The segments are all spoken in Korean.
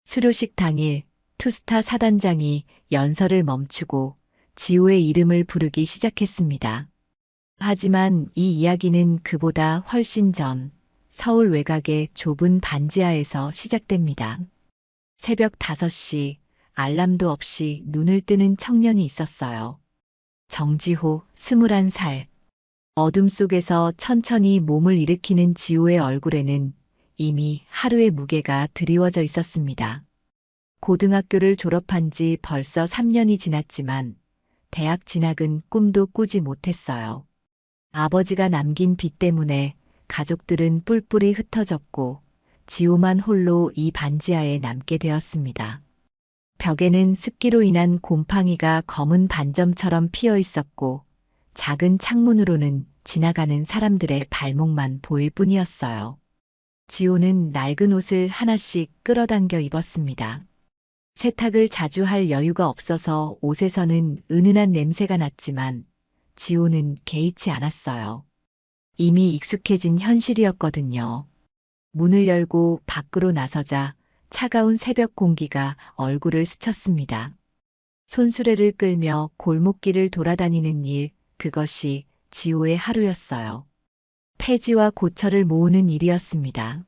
수료식 당일 투스타 사단장이 연설을 멈추고 지호의 이름을 부르기 시작했습니다. 하지만 이 이야기는 그보다 훨씬 전 서울 외곽의 좁은 반지하에서 시작됩니다. 새벽 5시 알람도 없이 눈을 뜨는 청년이 있었어요. 정지호, 21살. 어둠 속에서 천천히 몸을 일으키는 지호의 얼굴에는 이미 하루의 무게가 드리워져 있었습니다. 고등학교를 졸업한 지 벌써 3년이 지났지만 대학 진학은 꿈도 꾸지 못했어요. 아버지가 남긴 빚 때문에 가족들은 뿔뿔이 흩어졌고 지호만 홀로 이 반지하에 남게 되었습니다. 벽에는 습기로 인한 곰팡이가 검은 반점처럼 피어 있었고 작은 창문으로는 지나가는 사람들의 발목만 보일 뿐이었어요. 지호는 낡은 옷을 하나씩 끌어당겨 입었습니다. 세탁을 자주 할 여유가 없어서 옷에서는 은은한 냄새가 났지만 지호는 개의치 않았어요. 이미 익숙해진 현실이었거든요. 문을 열고 밖으로 나서자 차가운 새벽 공기가 얼굴을 스쳤습니다. 손수레를 끌며 골목길을 돌아다니는 일, 그것이 지호의 하루였어요. 폐지와 고철을 모으는 일이었습니다.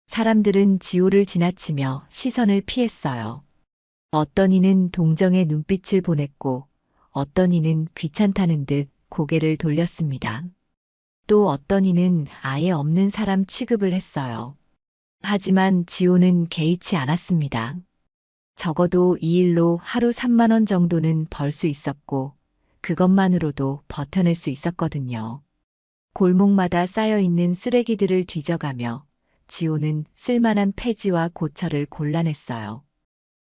사람들은 지호를 지나치며 시선을 피했어요. 어떤 이는 동정의 눈빛을 보냈고 어떤 이는 귀찮다는 듯 고개를 돌렸습니다. 또 어떤 이는 아예 없는 사람 취급을 했어요. 하지만 지호는 개의치 않았습니다. 적어도 이 일로 하루 3만 원 정도는 벌 수 있었고 그것만으로도 버텨낼 수 있었거든요. 골목마다 쌓여있는 쓰레기들을 뒤져가며 지호는 쓸만한 폐지와 고철을 골라냈어요.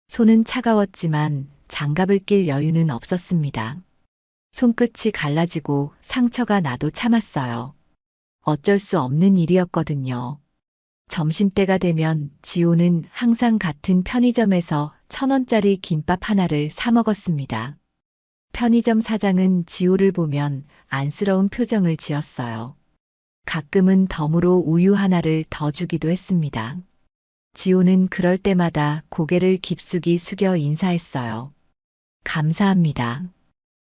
손은 차가웠지만 장갑을 낄 여유는 없었습니다. 손끝이 갈라지고 상처가 나도 참았어요. 어쩔 수 없는 일이었거든요. 점심때가 되면 지호는 항상 같은 편의점에서 1,000원짜리 김밥 하나를 사 먹었습니다. 편의점 사장은 지호를 보면 안쓰러운 표정을 지었어요. 가끔은 덤으로 우유 하나를 더 주기도 했습니다. 지호는 그럴 때마다 고개를 깊숙이 숙여 인사했어요. 감사합니다.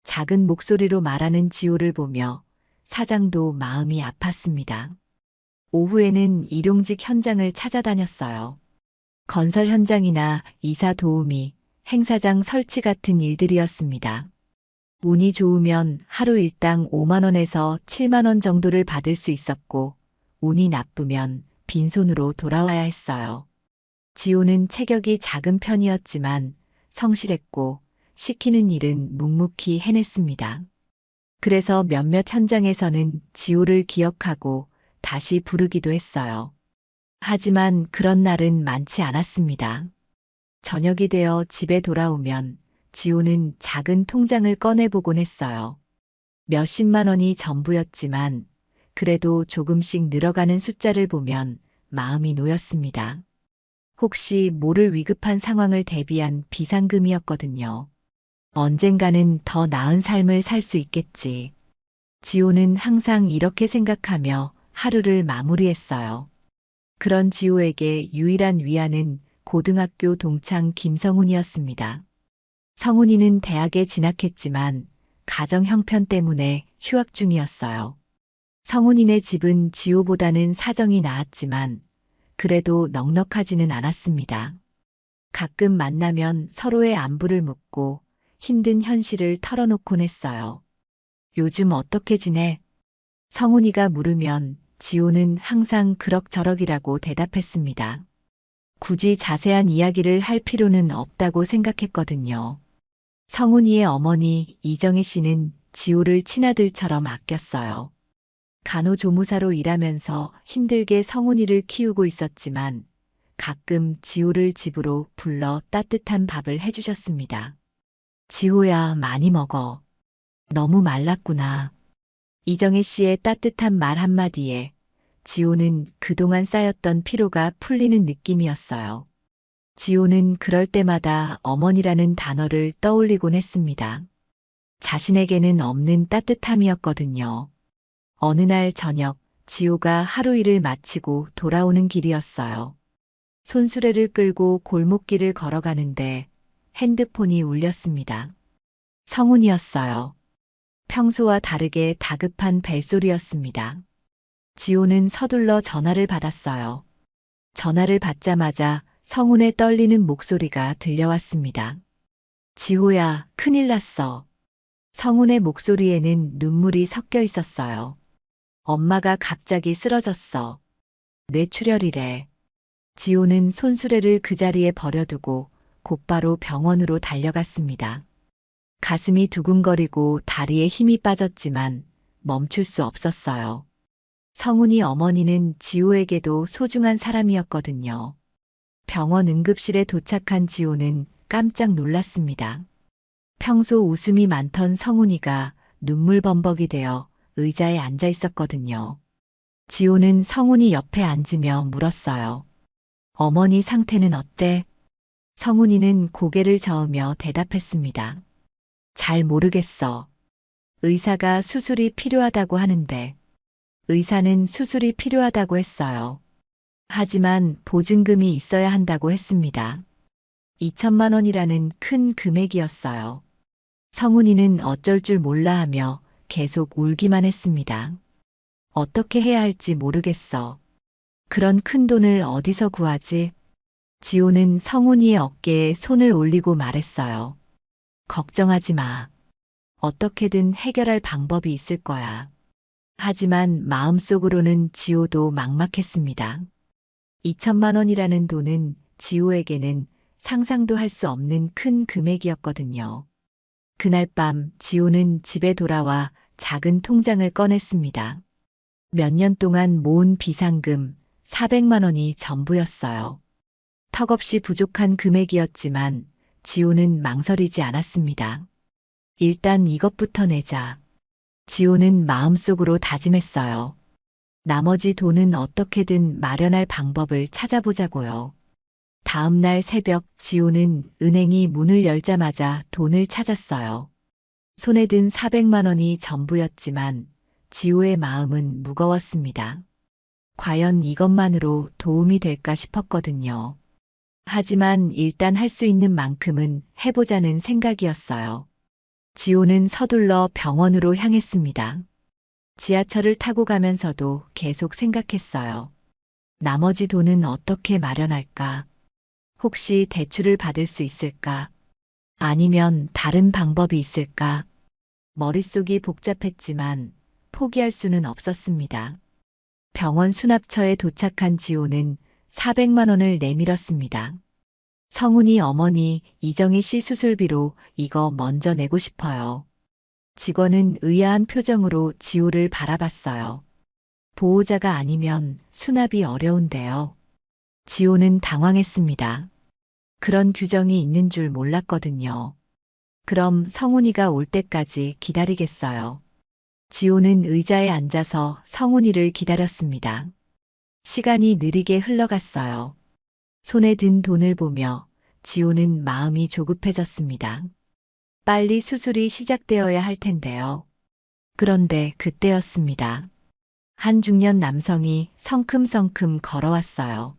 작은 목소리로 말하는 지호를 보며 사장도 마음이 아팠습니다. 오후에는 일용직 현장을 찾아다녔어요. 건설 현장이나 이사 도우미, 행사장 설치 같은 일들이었습니다. 운이 좋으면 하루 일당 5만 원에서 7만 원 정도를 받을 수 있었고, 운이 나쁘면 빈손으로 돌아와야 했어요. 지호는 체격이 작은 편이었지만 성실했고 시키는 일은 묵묵히 해냈습니다. 그래서 몇몇 현장에서는 지호를 기억하고 다시 부르기도 했어요. 하지만 그런 날은 많지 않았습니다. 저녁이 되어 집에 돌아오면 지호는 작은 통장을 꺼내보곤 했어요. 몇십만 원이 전부였지만 그래도 조금씩 늘어가는 숫자를 보면 마음이 놓였습니다. 혹시 모를 위급한 상황을 대비한 비상금이었거든요. 언젠가는 더 나은 삶을 살 수 있겠지. 지호는 항상 이렇게 생각하며 하루를 마무리했어요. 그런 지호에게 유일한 위안은 고등학교 동창 김성훈이었습니다. 성훈이는 대학에 진학했지만 가정 형편 때문에 휴학 중이었어요. 성훈이네 집은 지호보다는 사정이 나았지만 그래도 넉넉하지는 않았습니다. 가끔 만나면 서로의 안부를 묻고 힘든 현실을 털어놓곤 했어요. 요즘 어떻게 지내? 성훈이가 물으면 지호는 항상 그럭저럭이라고 대답했습니다. 굳이 자세한 이야기를 할 필요는 없다고 생각했거든요. 성훈이의 어머니 이정희 씨는 지호를 친아들처럼 아꼈어요. 간호조무사로 일하면서 힘들게 성훈이를 키우고 있었지만 가끔 지호를 집으로 불러 따뜻한 밥을 해주셨습니다. 지호야, 많이 먹어. 너무 말랐구나. 이정희 씨의 따뜻한 말 한마디에 지호는 그동안 쌓였던 피로가 풀리는 느낌이었어요. 지호는 그럴 때마다 어머니라는 단어를 떠올리곤 했습니다. 자신에게는 없는 따뜻함이었거든요. 어느 날 저녁, 지호가 하루 일을 마치고 돌아오는 길이었어요. 손수레를 끌고 골목길을 걸어가는데 핸드폰이 울렸습니다. 성훈이었어요. 평소와 다르게 다급한 벨소리였습니다. 지호는 서둘러 전화를 받았어요. 전화를 받자마자 성훈의 떨리는 목소리가 들려왔습니다. 지호야, 큰일 났어. 성훈의 목소리에는 눈물이 섞여 있었어요. 엄마가 갑자기 쓰러졌어. 뇌출혈이래. 지호는 손수레를 그 자리에 버려두고 곧바로 병원으로 달려갔습니다. 가슴이 두근거리고 다리에 힘이 빠졌지만 멈출 수 없었어요. 성훈이 어머니는 지호에게도 소중한 사람이었거든요. 병원 응급실에 도착한 지호는 깜짝 놀랐습니다. 평소 웃음이 많던 성훈이가 눈물범벅이 되어 의자에 앉아 있었거든요. 지호는 성훈이 옆에 앉으며 물었어요. 어머니 상태는 어때? 성훈이는 고개를 저으며 대답했습니다. 잘 모르겠어. 의사가 수술이 필요하다고 하는데. 의사는 수술이 필요하다고 했어요. 하지만 보증금이 있어야 한다고 했습니다. 2천만 원이라는 큰 금액이었어요. 성훈이는 어쩔 줄 몰라 하며 계속 울기만 했습니다. 어떻게 해야 할지 모르겠어. 그런 큰 돈을 어디서 구하지? 지호는 성훈이의 어깨에 손을 올리고 말했어요. 걱정하지 마. 어떻게든 해결할 방법이 있을 거야. 하지만 마음속으로는 지호도 막막했습니다. 2천만 원이라는 돈은 지호에게는 상상도 할 수 없는 큰 금액이었거든요. 그날 밤 지호는 집에 돌아와 작은 통장을 꺼냈습니다. 몇 년 동안 모은 비상금 400만 원이 전부였어요. 턱없이 부족한 금액이었지만 지호는 망설이지 않았습니다. 일단 이것부터 내자. 지호는 마음속으로 다짐했어요. 나머지 돈은 어떻게든 마련할 방법을 찾아보자고요. 다음 날 새벽 지호는 은행이 문을 열자마자 돈을 찾았어요. 손에 든 400만 원이 전부였지만 지호의 마음은 무거웠습니다. 과연 이것만으로 도움이 될까 싶었거든요. 하지만 일단 할 수 있는 만큼은 해보자는 생각이었어요. 지호는 서둘러 병원으로 향했습니다. 지하철을 타고 가면서도 계속 생각했어요. 나머지 돈은 어떻게 마련할까? 혹시 대출을 받을 수 있을까? 아니면 다른 방법이 있을까? 머릿속이 복잡했지만 포기할 수는 없었습니다. 병원 수납처에 도착한 지호는 400만 원을 내밀었습니다. 성훈이 어머니 이정희 씨 수술비로 이거 먼저 내고 싶어요. 직원은 의아한 표정으로 지호를 바라봤어요. 보호자가 아니면 수납이 어려운데요. 지호는 당황했습니다. 그런 규정이 있는 줄 몰랐거든요. 그럼 성훈이가 올 때까지 기다리겠어요. 지호는 의자에 앉아서 성훈이를 기다렸습니다. 시간이 느리게 흘러갔어요. 손에 든 돈을 보며 지호는 마음이 조급해졌습니다. 빨리 수술이 시작되어야 할 텐데요. 그런데 그때였습니다. 한 중년 남성이 성큼성큼 걸어왔어요.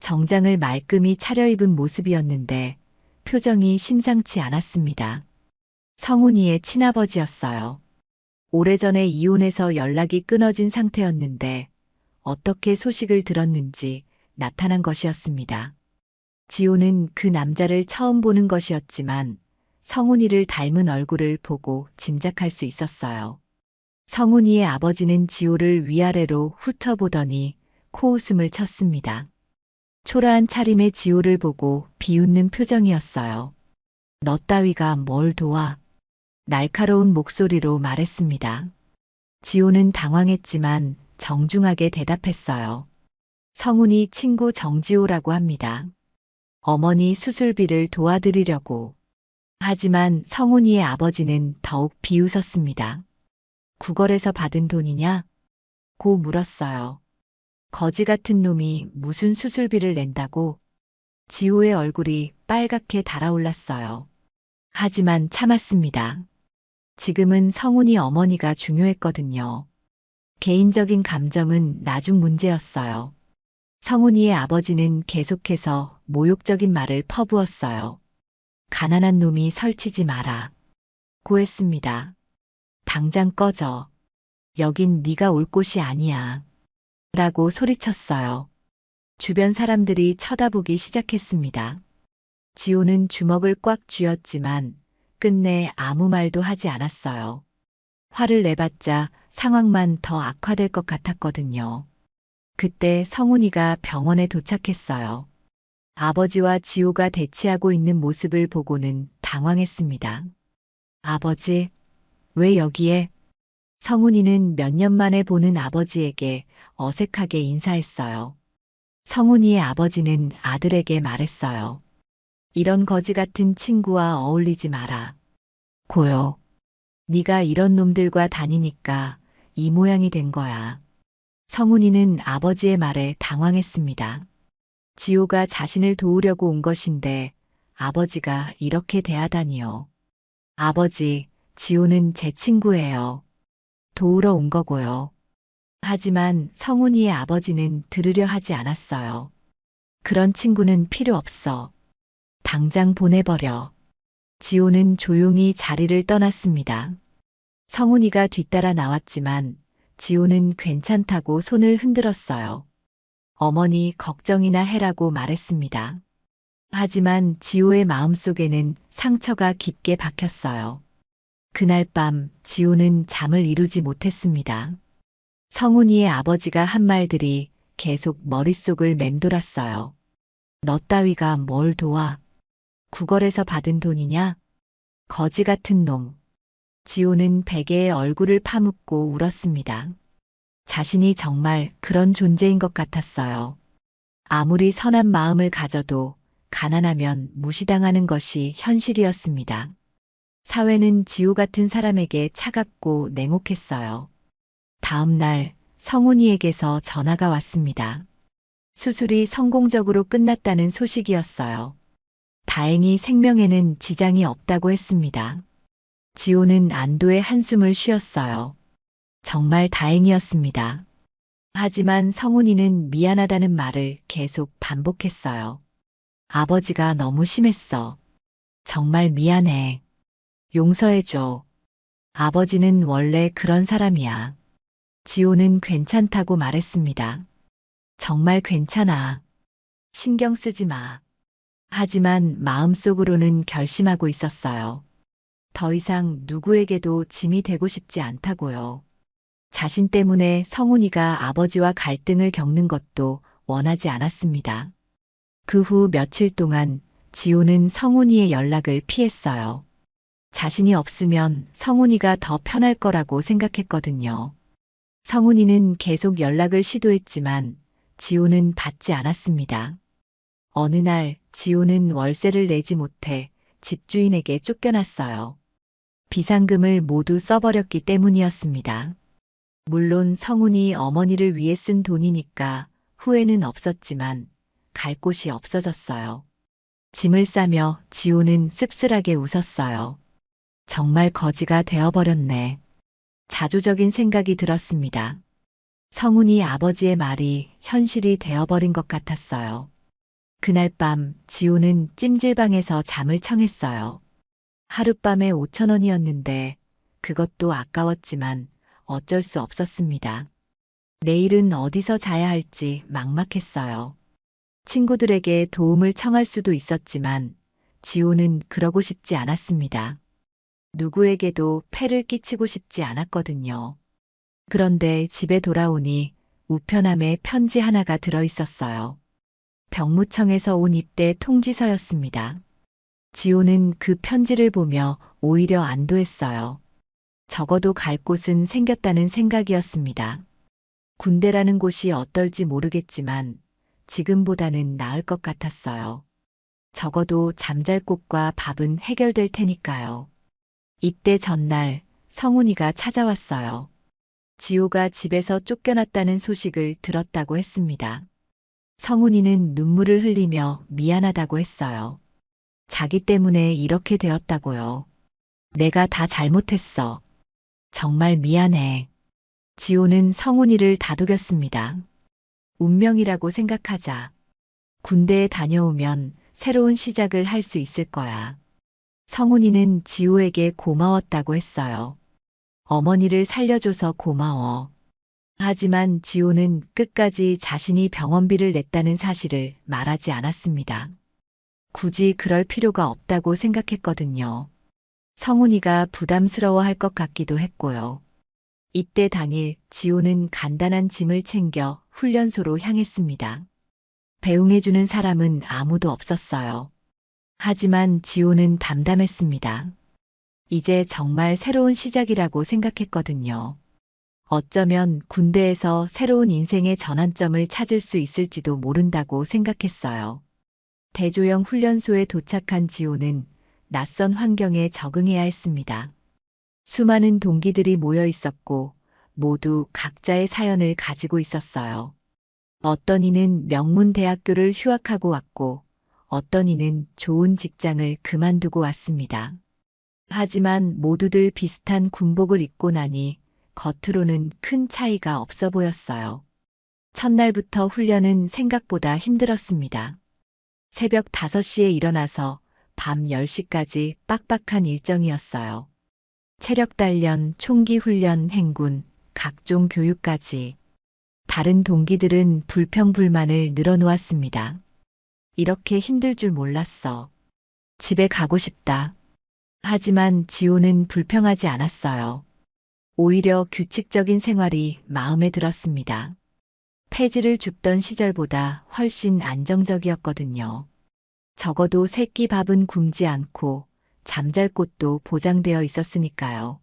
정장을 말끔히 차려입은 모습이었는데 표정이 심상치 않았습니다. 성훈이의 친아버지였어요. 오래전에 이혼해서 연락이 끊어진 상태였는데 어떻게 소식을 들었는지 나타난 것이었습니다. 지호는 그 남자를 처음 보는 것이었지만 성훈이를 닮은 얼굴을 보고 짐작할 수 있었어요. 성훈이의 아버지는 지호를 위아래로 훑어보더니 코웃음을 쳤습니다. 초라한 차림의 지호를 보고 비웃는 표정이었어요. 너 따위가 뭘 도와? 날카로운 목소리로 말했습니다. 지호는 당황했지만 정중하게 대답했어요. 성훈이 친구 정지호라고 합니다. 어머니 수술비를 도와드리려고. 하지만 성훈이의 아버지는 더욱 비웃었습니다. 구걸에서 받은 돈이냐? 고 물었어요. 거지 같은 놈이 무슨 수술비를 낸다고? 지호의 얼굴이 빨갛게 달아올랐어요. 하지만 참았습니다. 지금은 성훈이 어머니가 중요했거든요. 개인적인 감정은 나중 문제였어요. 성훈이의 아버지는 계속해서 모욕적인 말을 퍼부었어요. 가난한 놈이 설치지 마라. 고했습니다. 당장 꺼져. 여긴 네가 올 곳이 아니야. 라고 소리쳤어요. 주변 사람들이 쳐다보기 시작했습니다. 지호는 주먹을 꽉 쥐었지만 끝내 아무 말도 하지 않았어요. 화를 내봤자 상황만 더 악화될 것 같았거든요. 그때 성훈이가 병원에 도착했어요. 아버지와 지호가 대치하고 있는 모습을 보고는 당황했습니다. 아버지, 왜 여기에? 성훈이는 몇 년 만에 보는 아버지에게 어색하게 인사했어요. 성훈이의 아버지는 아들에게 말했어요. 이런 거지 같은 친구와 어울리지 마라. 고요. 네가 이런 놈들과 다니니까 이 모양이 된 거야. 성훈이는 아버지의 말에 당황했습니다. 지호가 자신을 도우려고 온 것인데 아버지가 이렇게 대하다니요. 아버지, 지호는 제 친구예요. 도우러 온 거고요. 하지만 성훈이의 아버지는 들으려 하지 않았어요. 그런 친구는 필요 없어. 당장 보내버려. 지호는 조용히 자리를 떠났습니다. 성훈이가 뒤따라 나왔지만 지호는 괜찮다고 손을 흔들었어요. 어머니 걱정이나 해라고 말했습니다. 하지만 지호의 마음속에는 상처가 깊게 박혔어요. 그날 밤 지호는 잠을 이루지 못했습니다. 성훈이의 아버지가 한 말들이 계속 머릿속을 맴돌았어요. 너 따위가 뭘 도와? 구걸에서 받은 돈이냐? 거지 같은 놈. 지호는 베개에 얼굴을 파묻고 울었습니다. 자신이 정말 그런 존재인 것 같았어요. 아무리 선한 마음을 가져도 가난하면 무시당하는 것이 현실이었습니다. 사회는 지호 같은 사람에게 차갑고 냉혹했어요. 다음 날 성훈이에게서 전화가 왔습니다. 수술이 성공적으로 끝났다는 소식이었어요. 다행히 생명에는 지장이 없다고 했습니다. 지호는 안도의 한숨을 쉬었어요. 정말 다행이었습니다. 하지만 성훈이는 미안하다는 말을 계속 반복했어요. 아버지가 너무 심했어. 정말 미안해. 용서해줘. 아버지는 원래 그런 사람이야. 지호는 괜찮다고 말했습니다. 정말 괜찮아. 신경 쓰지 마. 하지만 마음속으로는 결심하고 있었어요. 더 이상 누구에게도 짐이 되고 싶지 않다고요. 자신 때문에 성훈이가 아버지와 갈등을 겪는 것도 원하지 않았습니다. 그 후 며칠 동안 지호는 성훈이의 연락을 피했어요. 자신이 없으면 성훈이가 더 편할 거라고 생각했거든요. 성훈이는 계속 연락을 시도했지만 지호는 받지 않았습니다. 어느 날 지호는 월세를 내지 못해 집주인에게 쫓겨났어요. 비상금을 모두 써버렸기 때문이었습니다. 물론 성훈이 어머니를 위해 쓴 돈이니까 후회는 없었지만 갈 곳이 없어졌어요. 짐을 싸며 지호는 씁쓸하게 웃었어요. 정말 거지가 되어버렸네. 자조적인 생각이 들었습니다. 성훈이 아버지의 말이 현실이 되어버린 것 같았어요. 그날 밤 지호는 찜질방에서 잠을 청했어요. 하룻밤에 5,000원이었는데 그것도 아까웠지만 어쩔 수 없었습니다. 내일은 어디서 자야 할지 막막했어요. 친구들에게 도움을 청할 수도 있었지만 지호는 그러고 싶지 않았습니다. 누구에게도 폐를 끼치고 싶지 않았거든요. 그런데 집에 돌아오니 우편함에 편지 하나가 들어 있었어요. 병무청에서 온 입대 통지서였습니다. 지호는 그 편지를 보며 오히려 안도했어요. 적어도 갈 곳은 생겼다는 생각이었습니다. 군대라는 곳이 어떨지 모르겠지만 지금보다는 나을 것 같았어요. 적어도 잠잘 곳과 밥은 해결될 테니까요. 입대 전날 성훈이가 찾아왔어요. 지호가 집에서 쫓겨났다는 소식을 들었다고 했습니다. 성훈이는 눈물을 흘리며 미안하다고 했어요. 자기 때문에 이렇게 되었다고요. 내가 다 잘못했어. 정말 미안해. 지호는 성훈이를 다독였습니다. 운명이라고 생각하자. 군대에 다녀오면 새로운 시작을 할 수 있을 거야. 성훈이는 지호에게 고마웠다고 했어요. 어머니를 살려줘서 고마워. 하지만 지호는 끝까지 자신이 병원비를 냈다는 사실을 말하지 않았습니다. 굳이 그럴 필요가 없다고 생각했거든요. 성훈이가 부담스러워할 것 같기도 했고요. 입대 당일 지호는 간단한 짐을 챙겨 훈련소로 향했습니다. 배웅해주는 사람은 아무도 없었어요. 하지만 지호는 담담했습니다. 이제 정말 새로운 시작이라고 생각했거든요. 어쩌면 군대에서 새로운 인생의 전환점을 찾을 수 있을지도 모른다고 생각했어요. 대조영 훈련소에 도착한 지호는 낯선 환경에 적응해야 했습니다. 수많은 동기들이 모여 있었고 모두 각자의 사연을 가지고 있었어요. 어떤 이는 명문 대학교를 휴학하고 왔고 어떤 이는 좋은 직장을 그만두고 왔습니다. 하지만 모두들 비슷한 군복을 입고 나니 겉으로는 큰 차이가 없어 보였어요. 첫날부터 훈련은 생각보다 힘들었습니다. 새벽 5시에 일어나서 밤 10시까지 빡빡한 일정이었어요. 체력 단련, 총기 훈련, 행군, 각종 교육까지. 다른 동기들은 불평불만을 늘어놓았습니다. 이렇게 힘들 줄 몰랐어. 집에 가고 싶다. 하지만 지호는 불평하지 않았어요. 오히려 규칙적인 생활이 마음에 들었습니다. 폐지를 줍던 시절보다 훨씬 안정적이었거든요. 적어도 새끼 밥은 굶지 않고 잠잘 곳도 보장되어 있었으니까요.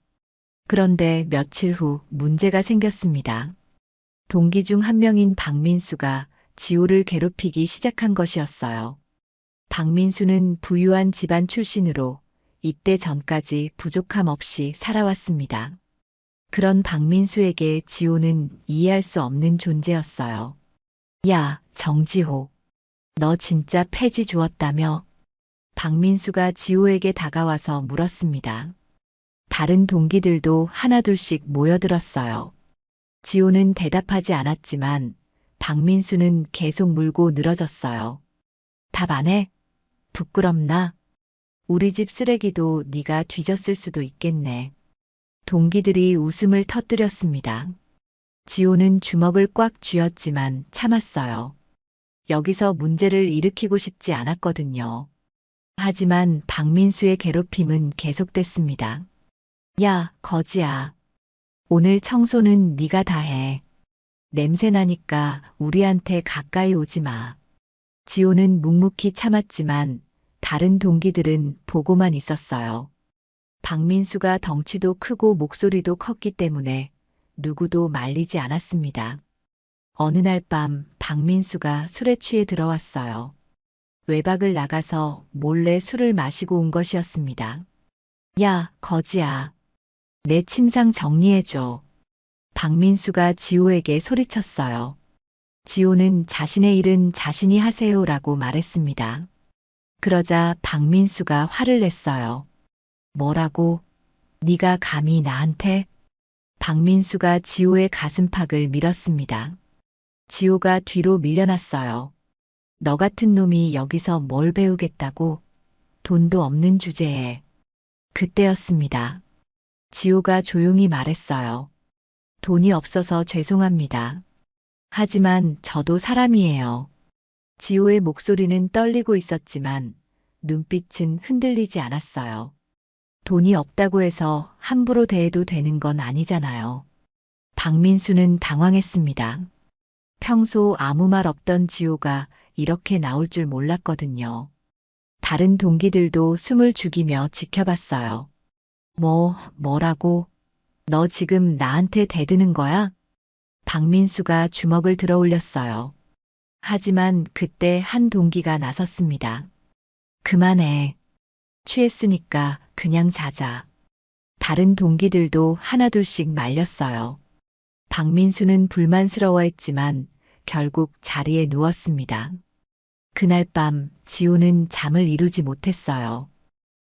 그런데 며칠 후 문제가 생겼습니다. 동기 중 한 명인 박민수가 지호를 괴롭히기 시작한 것이었어요. 박민수는 부유한 집안 출신으로 입대 전까지 부족함 없이 살아왔습니다. 그런 박민수에게 지호는 이해할 수 없는 존재였어요. 야, 정지호. 너 진짜 폐지 주었다며? 박민수가 지호에게 다가와서 물었습니다. 다른 동기들도 하나둘씩 모여들었어요. 지호는 대답하지 않았지만 박민수는 계속 물고 늘어졌어요. 답 안 해? 부끄럽나? 우리 집 쓰레기도 네가 뒤졌을 수도 있겠네. 동기들이 웃음을 터뜨렸습니다. 지호는 주먹을 꽉 쥐었지만 참았어요. 여기서 문제를 일으키고 싶지 않았거든요. 하지만 박민수의 괴롭힘은 계속됐습니다. 야, 거지야. 오늘 청소는 네가 다 해. 냄새 나니까 우리한테 가까이 오지 마. 지호는 묵묵히 참았지만 다른 동기들은 보고만 있었어요. 박민수가 덩치도 크고 목소리도 컸기 때문에 누구도 말리지 않았습니다. 어느 날 밤 박민수가 술에 취해 들어왔어요. 외박을 나가서 몰래 술을 마시고 온 것이었습니다. 야, 거지야. 내 침상 정리해줘. 박민수가 지호에게 소리쳤어요. 지호는 자신의 일은 자신이 하세요라고 말했습니다. 그러자 박민수가 화를 냈어요. 뭐라고? 네가 감히 나한테? 박민수가 지호의 가슴팍을 밀었습니다. 지호가 뒤로 밀려났어요. 너 같은 놈이 여기서 뭘 배우겠다고? 돈도 없는 주제에. 그때였습니다. 지호가 조용히 말했어요. 돈이 없어서 죄송합니다. 하지만 저도 사람이에요. 지호의 목소리는 떨리고 있었지만 눈빛은 흔들리지 않았어요. 돈이 없다고 해서 함부로 대해도 되는 건 아니잖아요. 박민수는 당황했습니다. 평소 아무 말 없던 지호가 이렇게 나올 줄 몰랐거든요. 다른 동기들도 숨을 죽이며 지켜봤어요. 뭐라고? 너 지금 나한테 대드는 거야? 박민수가 주먹을 들어 올렸어요. 하지만 그때 한 동기가 나섰습니다. 그만해. 취했으니까 그냥 자자. 다른 동기들도 하나둘씩 말렸어요. 박민수는 불만스러워했지만 결국 자리에 누웠습니다. 그날 밤 지호는 잠을 이루지 못했어요.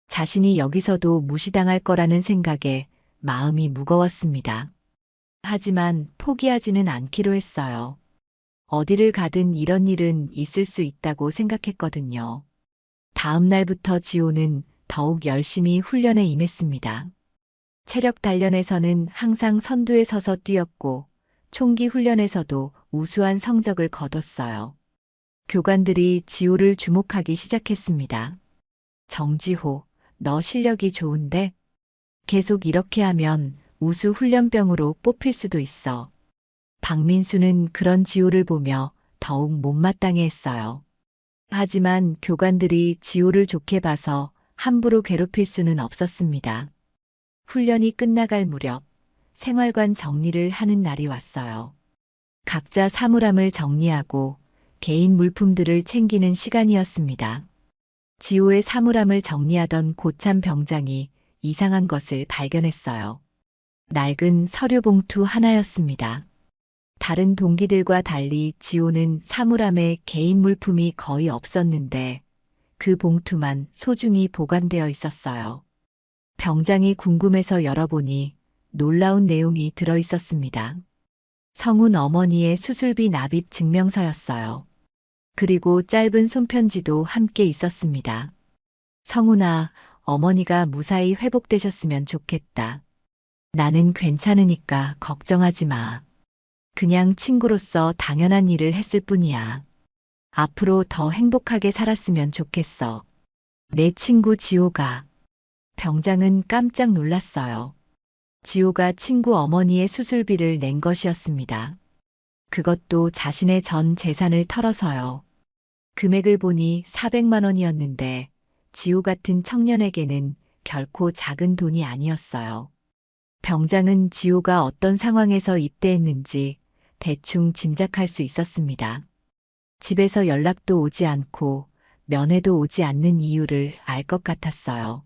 자신이 여기서도 무시당할 거라는 생각에 마음이 무거웠습니다. 하지만 포기하지는 않기로 했어요. 어디를 가든 이런 일은 있을 수 있다고 생각했거든요. 다음 날부터 지호는 더욱 열심히 훈련에 임했습니다. 체력 단련에서는 항상 선두에 서서 뛰었고 총기 훈련에서도 우수한 성적을 거뒀어요. 교관들이 지호를 주목하기 시작했습니다. 정지호, 너 실력이 좋은데? 계속 이렇게 하면 우수 훈련병으로 뽑힐 수도 있어. 박민수는 그런 지호를 보며 더욱 못마땅해 했어요. 하지만 교관들이 지호를 좋게 봐서 함부로 괴롭힐 수는 없었습니다. 훈련이 끝나갈 무렵 생활관 정리를 하는 날이 왔어요. 각자 사물함을 정리하고 개인 물품들을 챙기는 시간이었습니다. 지호의 사물함을 정리하던 고참 병장이 이상한 것을 발견했어요. 낡은 서류 봉투 하나였습니다. 다른 동기들과 달리 지호는 사물함에 개인 물품이 거의 없었는데 그 봉투만 소중히 보관되어 있었어요. 병장이 궁금해서 열어보니 놀라운 내용이 들어 있었습니다. 성훈 어머니의 수술비 납입 증명서였어요. 그리고 짧은 손편지도 함께 있었습니다. 성훈아, 어머니가 무사히 회복되셨으면 좋겠다. 나는 괜찮으니까 걱정하지 마. 그냥 친구로서 당연한 일을 했을 뿐이야. 앞으로 더 행복하게 살았으면 좋겠어. 내 친구 지호가. 병장은 깜짝 놀랐어요. 지호가 친구 어머니의 수술비를 낸 것이었습니다. 그것도 자신의 전 재산을 털어서요. 금액을 보니 400만 원이었는데 지호 같은 청년에게는 결코 작은 돈이 아니었어요. 병장은 지호가 어떤 상황에서 입대했는지 대충 짐작할 수 있었습니다. 집에서 연락도 오지 않고 면회도 오지 않는 이유를 알 것 같았어요.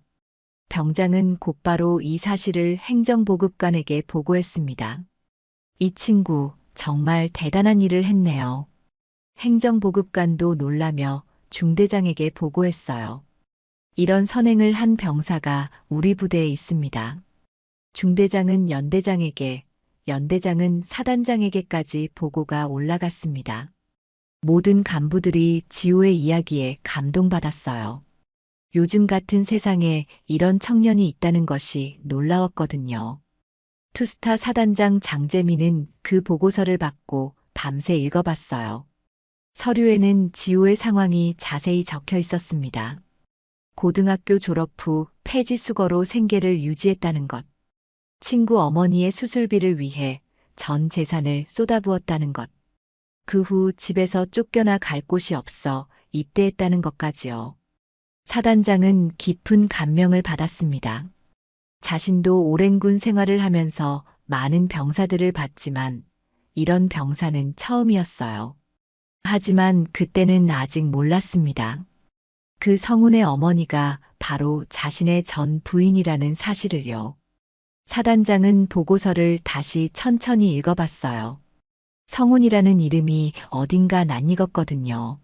병장은 곧바로 이 사실을 행정보급관에게 보고했습니다. 이 친구 정말 대단한 일을 했네요. 행정보급관도 놀라며 중대장에게 보고했어요. 이런 선행을 한 병사가 우리 부대에 있습니다. 중대장은 연대장에게, 연대장은 사단장에게까지 보고가 올라갔습니다. 모든 간부들이 지호의 이야기에 감동받았어요. 요즘 같은 세상에 이런 청년이 있다는 것이 놀라웠거든요. 투스타 사단장 장재민은 그 보고서를 받고 밤새 읽어봤어요. 서류에는 지호의 상황이 자세히 적혀 있었습니다. 고등학교 졸업 후 폐지 수거로 생계를 유지했다는 것. 친구 어머니의 수술비를 위해 전 재산을 쏟아부었다는 것. 그 후 집에서 쫓겨나 갈 곳이 없어 입대했다는 것까지요. 사단장은 깊은 감명을 받았습니다. 자신도 오랜 군 생활을 하면서 많은 병사들을 봤지만 이런 병사는 처음이었어요. 하지만 그때는 아직 몰랐습니다. 그 성훈의 어머니가 바로 자신의 전 부인이라는 사실을요. 사단장은 보고서를 다시 천천히 읽어봤어요. 성훈이라는 이름이 어딘가 낯익었거든요.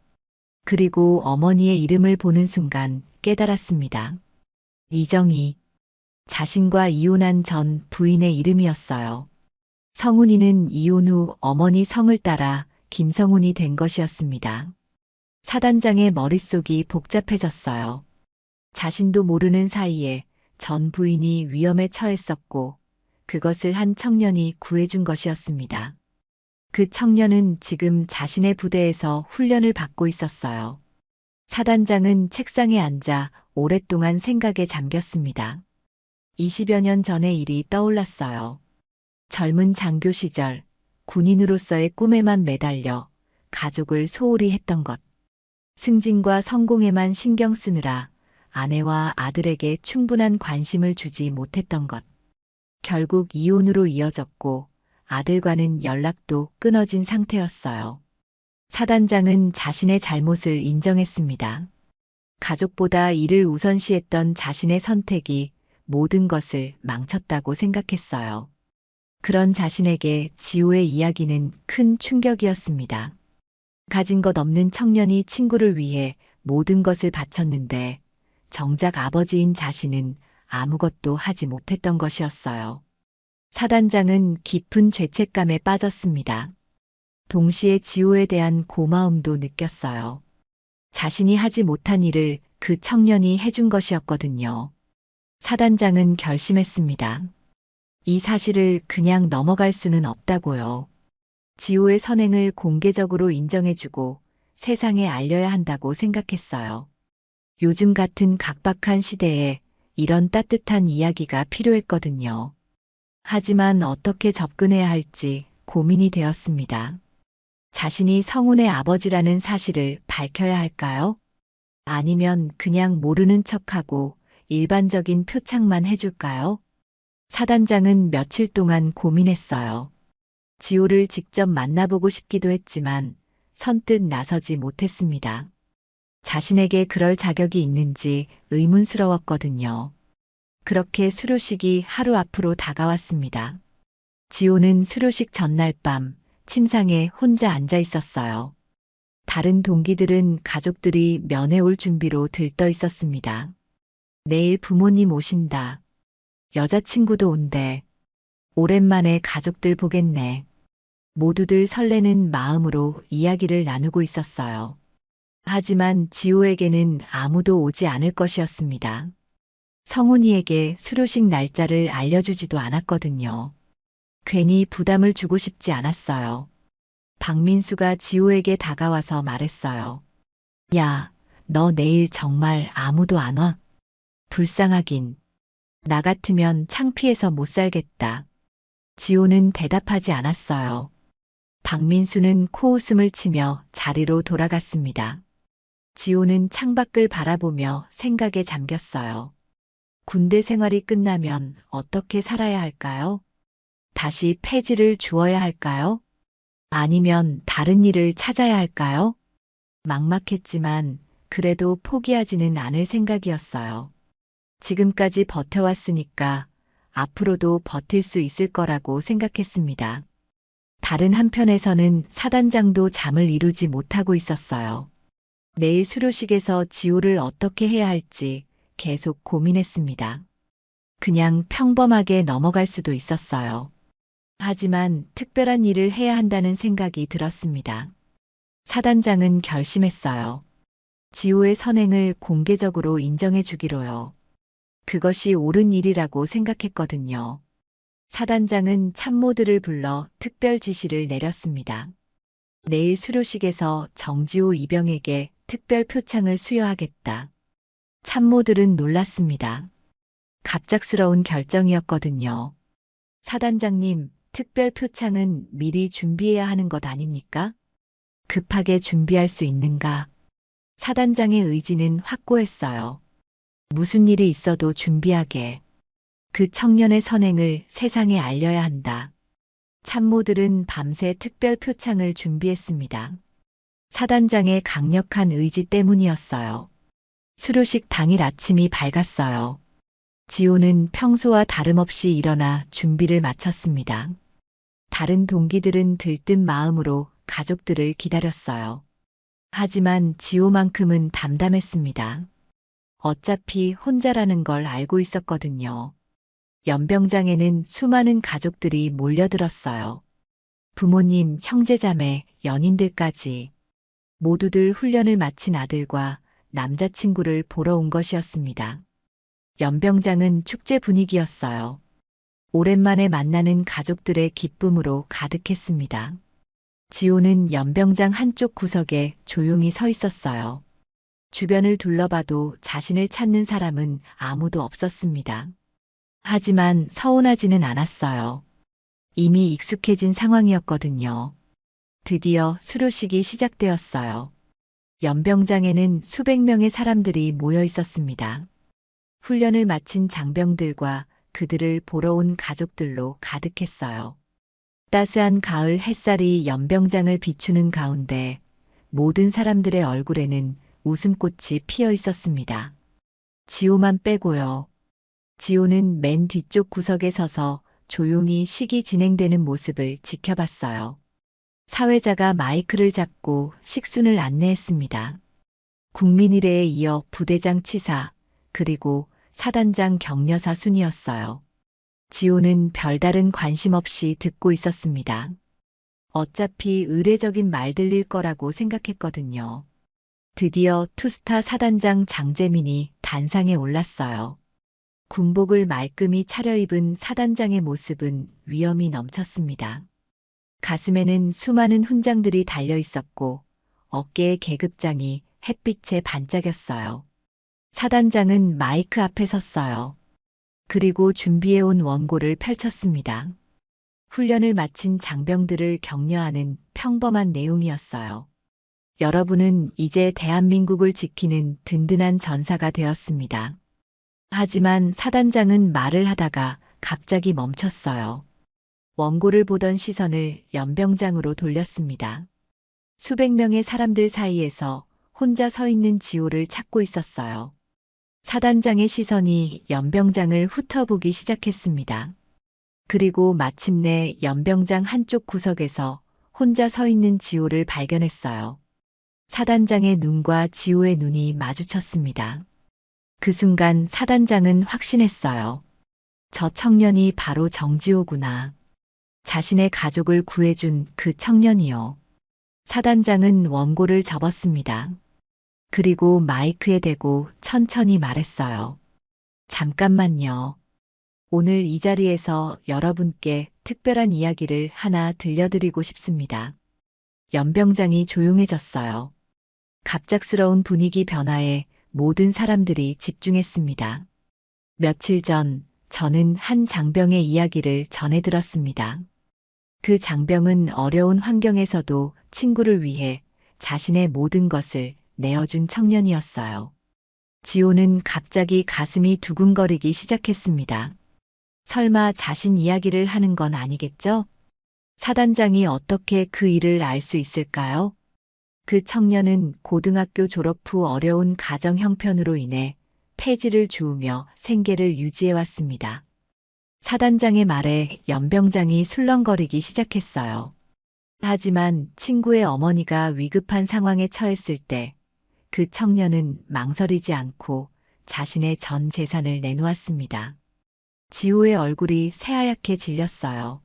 그리고 어머니의 이름을 보는 순간 깨달았습니다. 이정희. 자신과 이혼한 전 부인의 이름이었어요. 성훈이는 이혼 후 어머니 성을 따라 김성훈이 된 것이었습니다. 사단장의 머릿속이 복잡해졌어요. 자신도 모르는 사이에 전 부인이 위험에 처했었고 그것을 한 청년이 구해준 것이었습니다. 그 청년은 지금 자신의 부대에서 훈련을 받고 있었어요. 사단장은 책상에 앉아 오랫동안 생각에 잠겼습니다. 20여 년 전의 일이 떠올랐어요. 젊은 장교 시절 군인으로서의 꿈에만 매달려 가족을 소홀히 했던 것. 승진과 성공에만 신경 쓰느라 아내와 아들에게 충분한 관심을 주지 못했던 것. 결국 이혼으로 이어졌고 아들과는 연락도 끊어진 상태였어요. 사단장은 자신의 잘못을 인정했습니다. 가족보다 일을 우선시했던 자신의 선택이 모든 것을 망쳤다고 생각했어요. 그런 자신에게 지호의 이야기는 큰 충격이었습니다. 가진 것 없는 청년이 친구를 위해 모든 것을 바쳤는데 정작 아버지인 자신은 아무것도 하지 못했던 것이었어요. 사단장은 깊은 죄책감에 빠졌습니다. 동시에 지호에 대한 고마움도 느꼈어요. 자신이 하지 못한 일을 그 청년이 해준 것이었거든요. 사단장은 결심했습니다. 이 사실을 그냥 넘어갈 수는 없다고요. 지호의 선행을 공개적으로 인정해주고 세상에 알려야 한다고 생각했어요. 요즘 같은 각박한 시대에 이런 따뜻한 이야기가 필요했거든요. 하지만 어떻게 접근해야 할지 고민이 되었습니다. 자신이 성운의 아버지라는 사실을 밝혀야 할까요? 아니면 그냥 모르는 척하고 일반적인 표창만 해줄까요? 사단장은 며칠 동안 고민했어요. 지호를 직접 만나보고 싶기도 했지만 선뜻 나서지 못했습니다. 자신에게 그럴 자격이 있는지 의문스러웠거든요. 그렇게 수료식이 하루 앞으로 다가왔습니다. 지호는 수료식 전날 밤 침상에 혼자 앉아 있었어요. 다른 동기들은 가족들이 면회 올 준비로 들떠 있었습니다. 내일 부모님 오신다. 여자친구도 온대. 오랜만에 가족들 보겠네. 모두들 설레는 마음으로 이야기를 나누고 있었어요. 하지만 지호에게는 아무도 오지 않을 것이었습니다. 성훈이에게 수료식 날짜를 알려주지도 않았거든요. 괜히 부담을 주고 싶지 않았어요. 박민수가 지호에게 다가와서 말했어요. 야, 너 내일 정말 아무도 안 와? 불쌍하긴. 나 같으면 창피해서 못 살겠다. 지호는 대답하지 않았어요. 박민수는 코웃음을 치며 자리로 돌아갔습니다. 지호는 창밖을 바라보며 생각에 잠겼어요. 군대 생활이 끝나면 어떻게 살아야 할까요? 다시 폐지를 주어야 할까요? 아니면 다른 일을 찾아야 할까요? 막막했지만 그래도 포기하지는 않을 생각이었어요. 지금까지 버텨왔으니까 앞으로도 버틸 수 있을 거라고 생각했습니다. 다른 한편에서는 사단장도 잠을 이루지 못하고 있었어요. 내일 수료식에서 지호를 어떻게 해야 할지 계속 고민했습니다. 그냥 평범하게 넘어갈 수도 있었어요. 하지만 특별한 일을 해야 한다는 생각이 들었습니다. 사단장은 결심했어요. 지호의 선행을 공개적으로 인정해 주기로요. 그것이 옳은 일이라고 생각했거든요. 사단장은 참모들을 불러 특별 지시를 내렸습니다. 내일 수료식에서 정지호 이병에게 특별 표창을 수여하겠다. 참모들은 놀랐습니다. 갑작스러운 결정이었거든요. 사단장님, 특별 표창은 미리 준비해야 하는 것 아닙니까? 급하게 준비할 수 있는가? 사단장의 의지는 확고했어요. 무슨 일이 있어도 준비하게. 그 청년의 선행을 세상에 알려야 한다. 참모들은 밤새 특별 표창을 준비했습니다. 사단장의 강력한 의지 때문이었어요. 수료식 당일 아침이 밝았어요. 지호는 평소와 다름없이 일어나 준비를 마쳤습니다. 다른 동기들은 들뜬 마음으로 가족들을 기다렸어요. 하지만 지호만큼은 담담했습니다. 어차피 혼자라는 걸 알고 있었거든요. 연병장에는 수많은 가족들이 몰려들었어요. 부모님, 형제자매, 연인들까지 모두들 훈련을 마친 아들과 남자친구를 보러 온 것이었습니다. 연병장은 축제 분위기였어요. 오랜만에 만나는 가족들의 기쁨으로 가득했습니다. 지호는 연병장 한쪽 구석에 조용히 서 있었어요. 주변을 둘러봐도 자신을 찾는 사람은 아무도 없었습니다. 하지만 서운하지는 않았어요. 이미 익숙해진 상황이었거든요. 드디어 수료식이 시작되었어요. 연병장에는 수백 명의 사람들이 모여 있었습니다. 훈련을 마친 장병들과 그들을 보러 온 가족들로 가득했어요. 따스한 가을 햇살이 연병장을 비추는 가운데 모든 사람들의 얼굴에는 웃음꽃이 피어 있었습니다. 지호만 빼고요. 지호는 맨 뒤쪽 구석에 서서 조용히 식이 진행되는 모습을 지켜봤어요. 사회자가 마이크를 잡고 식순을 안내했습니다. 국민의례에 이어 부대장 치사, 그리고 사단장 격려사 순이었어요. 지호는 별다른 관심 없이 듣고 있었습니다. 어차피 의례적인 말들일 거라고 생각했거든요. 드디어 투스타 사단장 장재민이 단상에 올랐어요. 군복을 말끔히 차려입은 사단장의 모습은 위엄이 넘쳤습니다. 가슴에는 수많은 훈장들이 달려 있었고 어깨의 계급장이 햇빛에 반짝였어요. 사단장은 마이크 앞에 섰어요. 그리고 준비해온 원고를 펼쳤습니다. 훈련을 마친 장병들을 격려하는 평범한 내용이었어요. 여러분은 이제 대한민국을 지키는 든든한 전사가 되었습니다. 하지만 사단장은 말을 하다가 갑자기 멈췄어요. 원고를 보던 시선을 연병장으로 돌렸습니다. 수백 명의 사람들 사이에서 혼자 서 있는 지호를 찾고 있었어요. 사단장의 시선이 연병장을 훑어보기 시작했습니다. 그리고 마침내 연병장 한쪽 구석에서 혼자 서 있는 지호를 발견했어요. 사단장의 눈과 지호의 눈이 마주쳤습니다. 그 순간 사단장은 확신했어요. 저 청년이 바로 정지호구나. 자신의 가족을 구해준 그 청년이요. 사단장은 원고를 접었습니다. 그리고 마이크에 대고 천천히 말했어요. 잠깐만요. 오늘 이 자리에서 여러분께 특별한 이야기를 하나 들려드리고 싶습니다. 연병장이 조용해졌어요. 갑작스러운 분위기 변화에 모든 사람들이 집중했습니다. 며칠 전 저는 한 장병의 이야기를 전해 들었습니다. 그 장병은 어려운 환경에서도 친구를 위해 자신의 모든 것을 내어준 청년이었어요. 지호는 갑자기 가슴이 두근거리기 시작했습니다. 설마 자신 이야기를 하는 건 아니겠죠? 사단장이 어떻게 그 일을 알 수 있을까요? 그 청년은 고등학교 졸업 후 어려운 가정 형편으로 인해 폐지를 주우며 생계를 유지해왔습니다. 사단장의 말에 연병장이 술렁거리기 시작했어요. 하지만 친구의 어머니가 위급한 상황에 처했을 때 그 청년은 망설이지 않고 자신의 전 재산을 내놓았습니다. 지호의 얼굴이 새하얗게 질렸어요.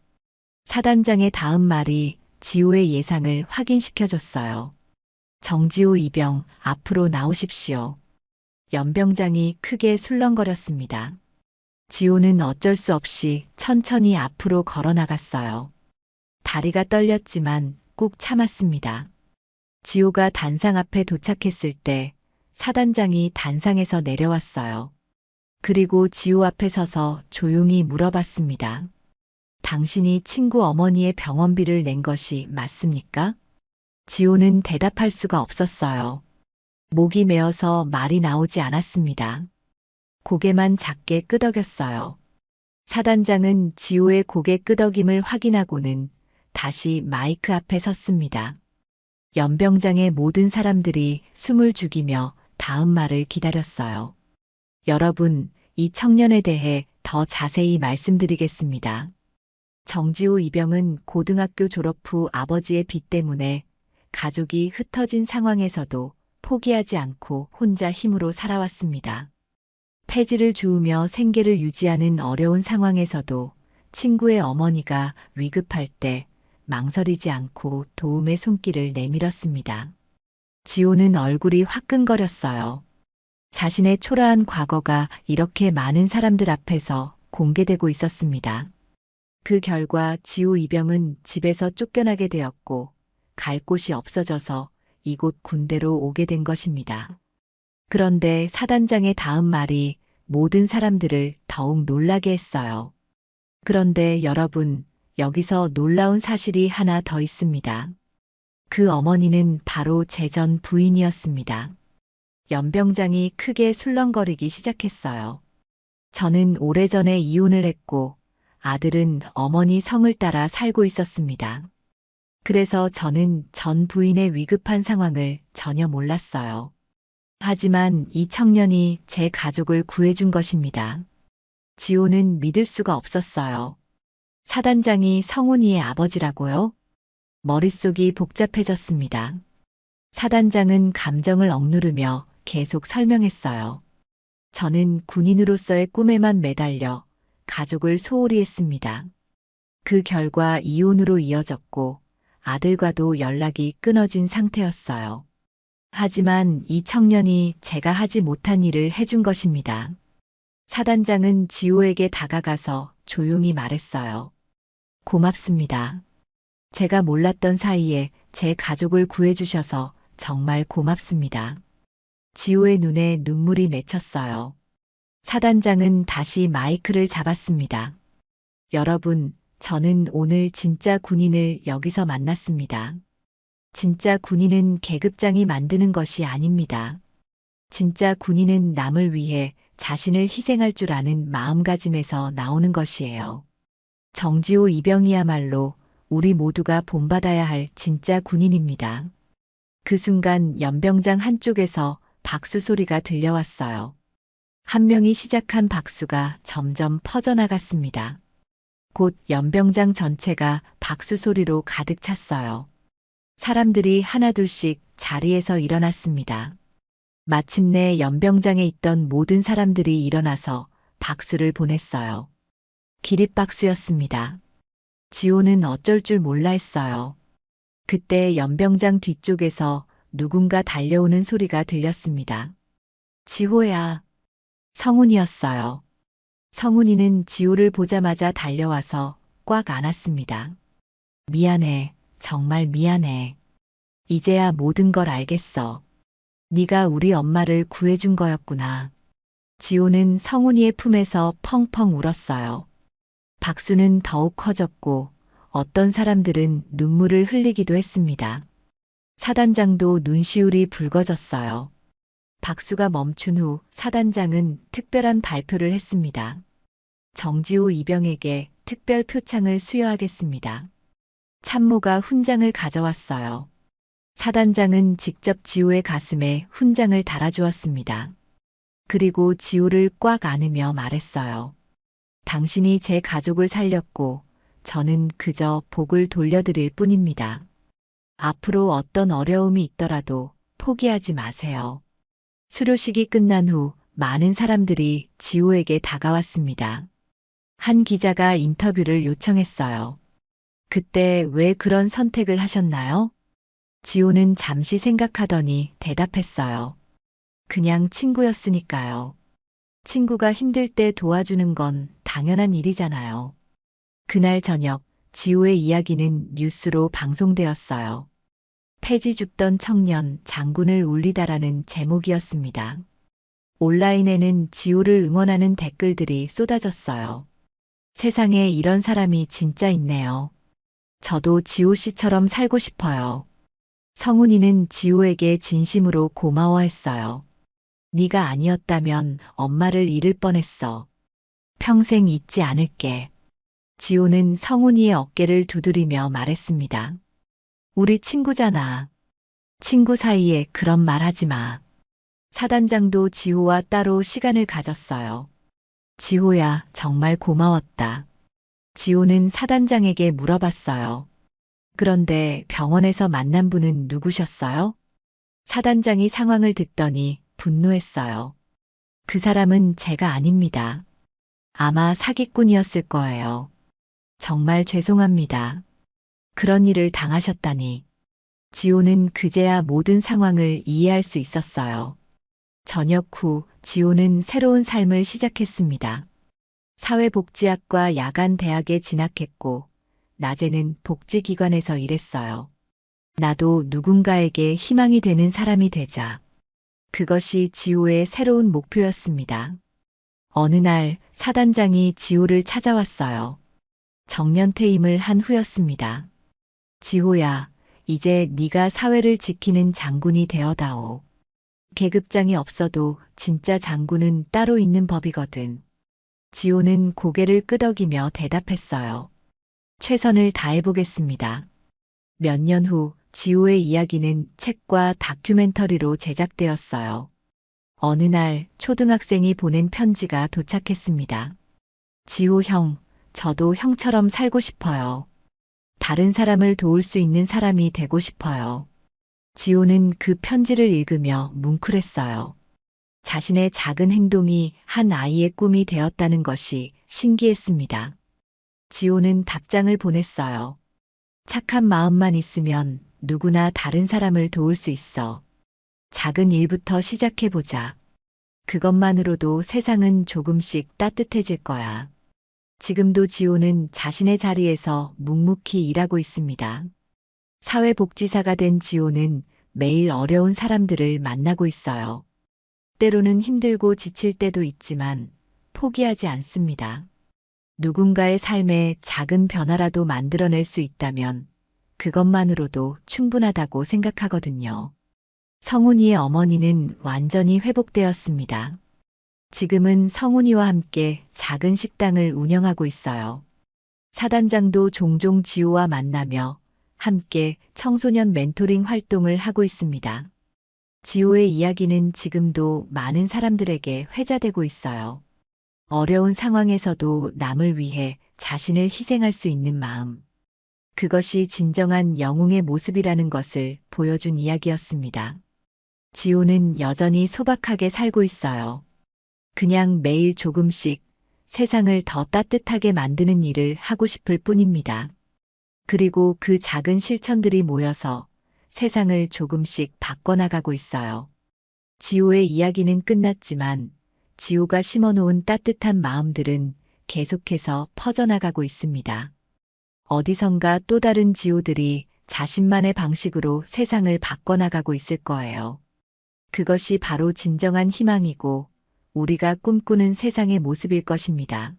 사단장의 다음 말이 지호의 예상을 확인시켜줬어요. 정지호 이병, 앞으로 나오십시오. 연병장이 크게 술렁거렸습니다. 지호는 어쩔 수 없이 천천히 앞으로 걸어 나갔어요. 다리가 떨렸지만 꾹 참았습니다. 지호가 단상 앞에 도착했을 때 사단장이 단상에서 내려왔어요. 그리고 지호 앞에 서서 조용히 물어봤습니다. 당신이 친구 어머니의 병원비를 낸 것이 맞습니까? 지호는 대답할 수가 없었어요. 목이 메어서 말이 나오지 않았습니다. 고개만 작게 끄덕였어요. 사단장은 지호의 고개 끄덕임을 확인하고는 다시 마이크 앞에 섰습니다. 연병장의 모든 사람들이 숨을 죽이며 다음 말을 기다렸어요. 여러분, 이 청년에 대해 더 자세히 말씀드리겠습니다. 정지호 이병은 고등학교 졸업 후 아버지의 빚 때문에 가족이 흩어진 상황에서도 포기하지 않고 혼자 힘으로 살아왔습니다. 폐지를 주우며 생계를 유지하는 어려운 상황에서도 친구의 어머니가 위급할 때 망설이지 않고 도움의 손길을 내밀었습니다. 지호는 얼굴이 화끈거렸어요. 자신의 초라한 과거가 이렇게 많은 사람들 앞에서 공개되고 있었습니다. 그 결과 지호 이병은 집에서 쫓겨나게 되었고 갈 곳이 없어져서 이곳 군대로 오게 된 것입니다. 그런데 사단장의 다음 말이 모든 사람들을 더욱 놀라게 했어요. 그런데 여러분, 여기서 놀라운 사실이 하나 더 있습니다. 그 어머니는 바로 제 전 부인이었습니다. 연병장이 크게 술렁거리기 시작했어요. 저는 오래전에 이혼을 했고 아들은 어머니 성을 따라 살고 있었습니다. 그래서 저는 전 부인의 위급한 상황을 전혀 몰랐어요. 하지만 이 청년이 제 가족을 구해준 것입니다. 지호는 믿을 수가 없었어요. 사단장이 성훈이의 아버지라고요? 머릿속이 복잡해졌습니다. 사단장은 감정을 억누르며 계속 설명했어요. 저는 군인으로서의 꿈에만 매달려 가족을 소홀히 했습니다. 그 결과 이혼으로 이어졌고 아들과도 연락이 끊어진 상태였어요. 하지만 이 청년이 제가 하지 못한 일을 해준 것입니다. 사단장은 지호에게 다가가서 조용히 말했어요. 고맙습니다. 제가 몰랐던 사이에 제 가족을 구해주셔서 정말 고맙습니다. 지호의 눈에 눈물이 맺혔어요. 사단장은 다시 마이크를 잡았습니다. 여러분, 저는 오늘 진짜 군인을 여기서 만났습니다. 진짜 군인은 계급장이 만드는 것이 아닙니다. 진짜 군인은 남을 위해 자신을 희생할 줄 아는 마음가짐에서 나오는 것이에요. 정지호 이병이야말로 우리 모두가 본받아야 할 진짜 군인입니다. 그 순간 연병장 한쪽에서 박수 소리가 들려왔어요. 한 명이 시작한 박수가 점점 퍼져나갔습니다. 곧 연병장 전체가 박수 소리로 가득 찼어요. 사람들이 하나둘씩 자리에서 일어났습니다. 마침내 연병장에 있던 모든 사람들이 일어나서 박수를 보냈어요. 기립박수였습니다. 지호는 어쩔 줄 몰라 했어요. 그때 연병장 뒤쪽에서 누군가 달려오는 소리가 들렸습니다. 지호야. 성훈이었어요. 성훈이는 지호를 보자마자 달려와서 꽉 안았습니다. 미안해. 정말 미안해. 이제야 모든 걸 알겠어. 네가 우리 엄마를 구해준 거였구나. 지호는 성훈이의 품에서 펑펑 울었어요. 박수는 더욱 커졌고 어떤 사람들은 눈물을 흘리기도 했습니다. 사단장도 눈시울이 붉어졌어요. 박수가 멈춘 후 사단장은 특별한 발표를 했습니다. 정지호 이병에게 특별 표창을 수여하겠습니다. 참모가 훈장을 가져왔어요. 사단장은 직접 지호의 가슴에 훈장을 달아주었습니다. 그리고 지호를 꽉 안으며 말했어요. 당신이 제 가족을 살렸고 저는 그저 복을 돌려드릴 뿐입니다. 앞으로 어떤 어려움이 있더라도 포기하지 마세요. 수료식이 끝난 후 많은 사람들이 지호에게 다가왔습니다. 한 기자가 인터뷰를 요청했어요. 그때 왜 그런 선택을 하셨나요? 지호는 잠시 생각하더니 대답했어요. 그냥 친구였으니까요. 친구가 힘들 때 도와주는 건 당연한 일이잖아요. 그날 저녁 지호의 이야기는 뉴스로 방송되었어요. 폐지 줍던 청년 장군을 울리다라는 제목이었습니다. 온라인에는 지호를 응원하는 댓글들이 쏟아졌어요. 세상에 이런 사람이 진짜 있네요. 저도 지호 씨처럼 살고 싶어요. 성훈이는 지호에게 진심으로 고마워했어요. 네가 아니었다면 엄마를 잃을 뻔했어. 평생 잊지 않을게. 지호는 성훈이의 어깨를 두드리며 말했습니다. 우리 친구잖아. 친구 사이에 그런 말 하지 마. 사단장도 지호와 따로 시간을 가졌어요. 지호야, 정말 고마웠다. 지호는 사단장에게 물어봤어요. 그런데 병원에서 만난 분은 누구셨어요? 사단장이 상황을 듣더니 분노했어요. 그 사람은 제가 아닙니다. 아마 사기꾼이었을 거예요. 정말 죄송합니다. 그런 일을 당하셨다니. 지호는 그제야 모든 상황을 이해할 수 있었어요. 저녁 후 지호는 새로운 삶을 시작했습니다. 사회복지학과 야간대학에 진학했고, 낮에는 복지기관에서 일했어요. 나도 누군가에게 희망이 되는 사람이 되자. 그것이 지호의 새로운 목표였습니다. 어느 날 사단장이 지호를 찾아왔어요. 정년퇴임을 한 후였습니다. 지호야, 이제 네가 사회를 지키는 장군이 되어다오. 계급장이 없어도 진짜 장군은 따로 있는 법이거든. 지호는 고개를 끄덕이며 대답했어요. 최선을 다해보겠습니다. 몇 년 후 지호의 이야기는 책과 다큐멘터리로 제작되었어요. 어느 날 초등학생이 보낸 편지가 도착했습니다. 지호 형, 저도 형처럼 살고 싶어요. 다른 사람을 도울 수 있는 사람이 되고 싶어요. 지호는 그 편지를 읽으며 뭉클했어요. 자신의 작은 행동이 한 아이의 꿈이 되었다는 것이 신기했습니다. 지호는 답장을 보냈어요. 착한 마음만 있으면 누구나 다른 사람을 도울 수 있어. 작은 일부터 시작해보자. 그것만으로도 세상은 조금씩 따뜻해질 거야. 지금도 지호는 자신의 자리에서 묵묵히 일하고 있습니다. 사회복지사가 된 지호는 매일 어려운 사람들을 만나고 있어요. 때로는 힘들고 지칠 때도 있지만 포기하지 않습니다. 누군가의 삶에 작은 변화라도 만들어낼 수 있다면 그것만으로도 충분하다고 생각하거든요. 성훈이의 어머니는 완전히 회복되었습니다. 지금은 성훈이와 함께 작은 식당을 운영하고 있어요. 사단장도 종종 지호와 만나며 함께 청소년 멘토링 활동을 하고 있습니다. 지호의 이야기는 지금도 많은 사람들에게 회자되고 있어요. 어려운 상황에서도 남을 위해 자신을 희생할 수 있는 마음. 그것이 진정한 영웅의 모습이라는 것을 보여준 이야기였습니다. 지호는 여전히 소박하게 살고 있어요. 그냥 매일 조금씩 세상을 더 따뜻하게 만드는 일을 하고 싶을 뿐입니다. 그리고 그 작은 실천들이 모여서 세상을 조금씩 바꿔나가고 있어요. 지호의 이야기는 끝났지만 지호가 심어놓은 따뜻한 마음들은 계속해서 퍼져나가고 있습니다. 어디선가 또 다른 지호들이 자신만의 방식으로 세상을 바꿔나가고 있을 거예요. 그것이 바로 진정한 희망이고 우리가 꿈꾸는 세상의 모습일 것입니다.